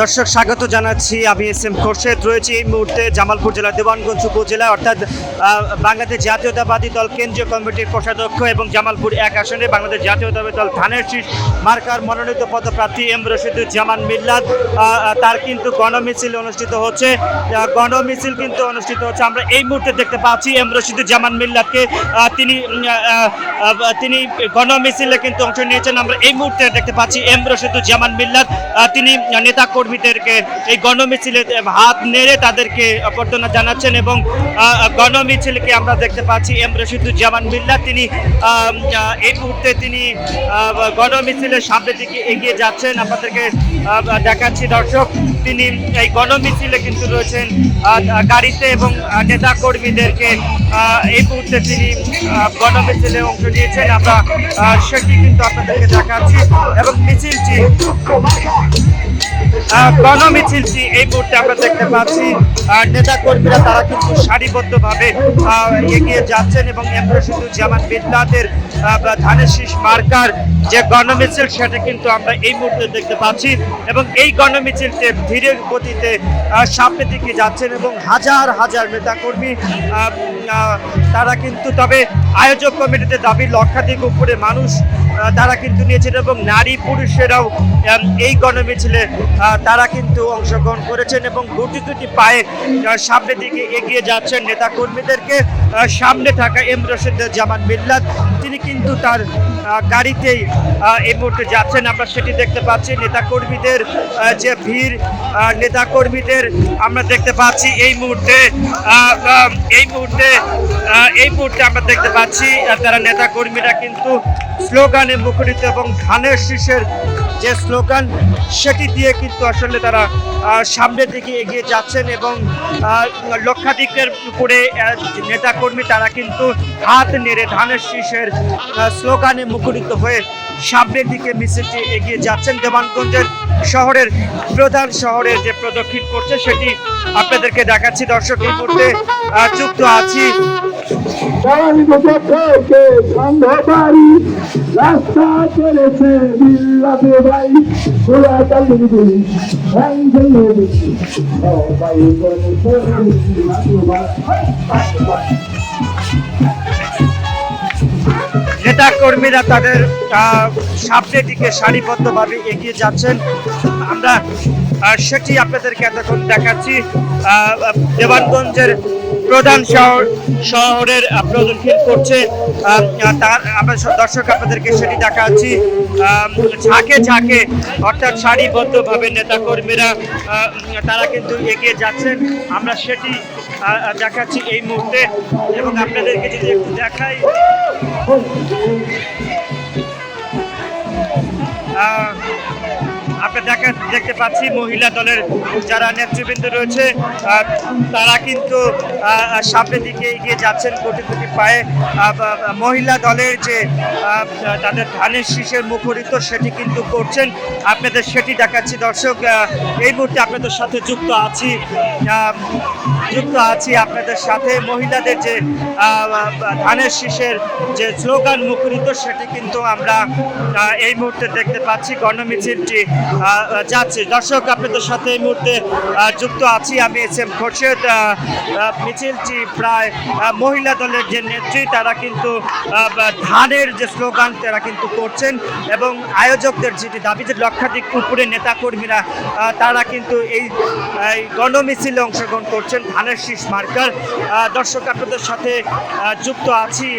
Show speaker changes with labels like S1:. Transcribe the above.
S1: দর্শক স্বাগত জানাচ্ছি, আমি এস এম খোরশেদ রয়েছি এই মুহূর্তে জামালপুর জেলার দেওয়ানগঞ্জ উপজেলা অর্থাৎ বাংলাদেশ জাতীয়তাবাদী দল কেন্দ্রীয় কমিটির কোষাধ্যক্ষ এবং জামালপুর 1 আসনে বাংলাদেশ জাতীয়তাবাদী দল ধানের শীষ মার্কার মনোনীত পদপ্রার্থী এম রশিদুজ্জামান মিল্লাত তার কিন্তু গণমিছিল অনুষ্ঠিত হচ্ছে। গণমিছিল কিন্তু অনুষ্ঠিত হচ্ছে, আমরা এই মুহূর্তে দেখতে পাচ্ছি এম রশিদুজ্জামান মিল্লাতকে। তিনি গণমিছিলে কিন্তু অংশ নিয়েছেন। আমরা এই মুহূর্তে দেখতে পাচ্ছি এম রশিদুজ্জামান মিল্লাত তিনি নেতা কর্মীদেরকে এই গণমিছিলে হাত নেড়ে তাদেরকে অভ্যর্থনা জানাচ্ছেন এবং গণমিছিলকে আমরা দেখতে পাচ্ছি এম রশিদুজ্জামান মিল্লাত তিনি এই মুহূর্তে তিনি গণমিছিলের সামনের দিকে এগিয়ে যাচ্ছেন। আপনাদেরকে দেখাচ্ছি দর্শক, তিনি এই গণমিছিলে কিন্তু রয়েছেন গাড়িতে এবং নেতা কর্মীদেরকে এই মুহূর্তে তিনি গণমিছিলে অংশ নিয়েছেন। আমরা সেটি কিন্তু আপনাদেরকে দেখাচ্ছি এবং গণমিছিলটি এই মুহূর্তে আমরা দেখতে পাচ্ছি নেতা কর্মীরা তারা কিন্তু সারিবদ্ধভাবে এগিয়ে যাচ্ছেন এবং এম রশিদুজ্জামান মিল্লাতের ধানের শীষ মার্কার যে গণমিছিল সেটা কিন্তু আমরা এই মুহূর্তে দেখতে পাচ্ছি এবং এই গণমিছিলটি ধীরে গতিতে সামনের দিকে যাচ্ছেন এবং হাজার হাজার নেতাকর্মী তারা কিন্তু, তবে আয়োজক কমিটিতে দাবি লক্ষাধিক উপরে মানুষ তারা কিন্তু নিয়েছেন এবং নারী পুরুষেরাও এই গণমিছিলে তারা কিন্তু অংশগ্রহণ করেছেন এবং গুটি গুটি পায়ে সামনের দিকে এগিয়ে যাচ্ছেন নেতাকর্মীদেরকে। সামনে থাকা এম রশিদুজ্জামান মিল্লাত তিনি কিন্তু তার গাড়িতেই এই মুহূর্তে যাচ্ছেন। আমরা সেটি দেখতে পাচ্ছি, নেতাকর্মীদের যে ভিড়, নেতাকর্মীদের আমরা দেখতে পাচ্ছি এই মুহূর্তে আমরা দেখতে পাচ্ছি তারা নেতাকর্মীরা কিন্তু স্লোগানে মুখরিত এবং ধানের শীষের যে স্লোগান সেটি দিয়ে কিন্তু আসলে তারা সামনের দিকে এগিয়ে যাচ্ছেন এবং লক্ষাধিকের উপরে নেতাকর্মী তারা কিন্তু হাত নেড়ে ধানের শীষের স্লোগানে মুখরিত হয়ে সামনের দিকে মিছিলটি এগিয়ে যাচ্ছেন। দেওয়ানগঞ্জের শহরের প্রধান শহরের যে প্রদক্ষিণ করছে সেটি আপনাদেরকে দেখাচ্ছি। দর্শক এই মুহূর্তে যুক্ত আছি
S2: রাস্তা করেছে মিল্লাতে ভাই
S1: নেতা কর্মীরা তাদের সামনের দিকে সারিবদ্ধভাবে এগিয়ে যাচ্ছেন। আমরা সেটি আপনাদেরকে এতক্ষণ দেখাচ্ছি। দেওয়ানগঞ্জের প্রধান শহরের প্রদক্ষিণ করছে তার আমরা দর্শক আপনাদেরকে সেটি দেখাচ্ছি। ঝাঁকে ঝাঁকে অর্থাৎ সারিবদ্ধভাবে নেতাকর্মীরা তারা কিন্তু এগিয়ে যাচ্ছেন। আমরা সেটি দেখাচ্ছি এই মুহূর্তে এবং আপনাদেরকে যদি একটু দেখাই, আমরা দেখতে পাচ্ছি মহিলা দলের যারা নেতৃবৃন্দ রয়েছে তারা কিন্তু সামনের দিকে এগিয়ে যাচ্ছেন কোটি কোটি পায়ে। মহিলা দলের যে তাদের ধানের শীষের মুখরিত সেটি কিন্তু করছেন, আপনাদের সেটি দেখাচ্ছি। দর্শক এই মুহূর্তে আপনাদের সাথে যুক্ত আছি আপনাদের সাথে। মহিলাদের যে ধানের শীষের যে স্লোগান মুখরিত সেটি কিন্তু আমরা এই মুহূর্তে দেখতে পাচ্ছি। গণমিছিলটি যাচ্ছে। দর্শক আপনাদের সাথে এই মুহূর্তে যুক্ত আছি, আমি এস এম খোরশেদ। মিছিলটি প্রায় মহিলা দলের যে নেত্রী তারা কিন্তু ধানের যে স্লোগান তারা কিন্তু করছেন এবং আয়োজকদের যেটি দাবি যে লক্ষাধিক উপরে নেতাকর্মীরা তারা কিন্তু এই গণমিছিলে অংশগ্রহণ করছেন ধানের শীষ মার্কার। দর্শক আপনাদের সাথে যুক্ত আছি।